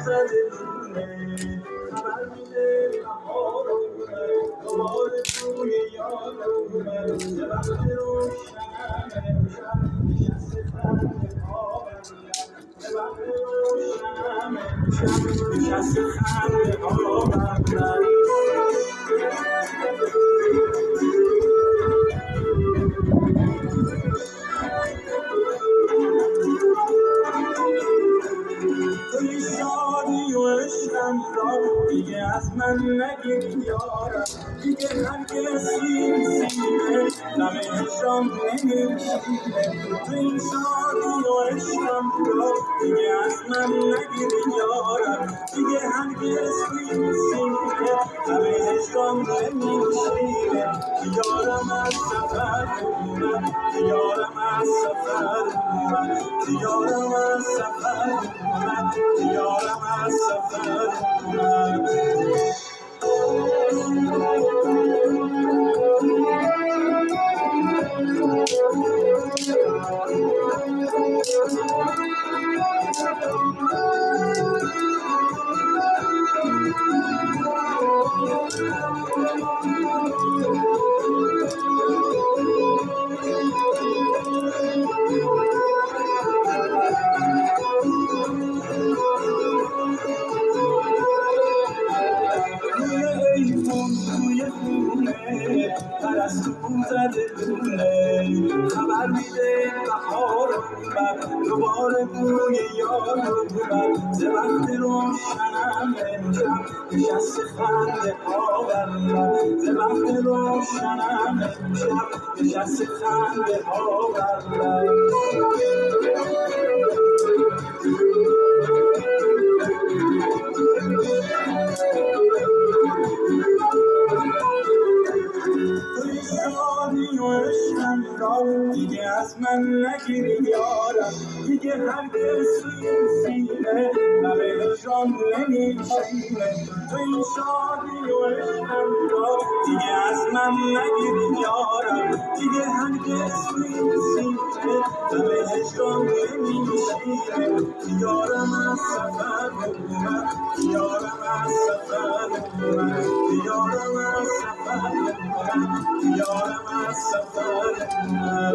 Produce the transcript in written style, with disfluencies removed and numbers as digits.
زده خبر میده بهار اومد دوباره توی یاد اومد به وقت روشنم امشب نشسته خنده ها به وقت روشنم امشب نشسته خنده ها توی شادی و عشقم را دیگه از من نگیر یارم دیگه هرگز این سینه دم عشقم نمیشینه توی این شادی و عشقم را دیگه از من نگیر یارم دیگه هرگز این سینه دم عشقم نمیشینه یارم از سفر اومد یارم از سفر اومد یارم از سفر اومد یارم از سفر اومد توی خونه پرستو زده دونه خبر میده بهار اومد دوباره بوی یار اومد ز وقت روشنم امشب نشسته خنده ها بر من ز وقت روشنم امشب نشسته خنده ها بر من توی شادی و عشقم را دیگه از من نگیری یارم دیگه هرگز توی این سینه لب هجران نمیشینه توی شادی و عشقم را دیگه از من نگیری یارم دیگه هرگز توی این سینه لب هجران نمیشینه یارم از سفر اومد یارم از سفر اومد یارم از سفر اومد یارم از سفر اومد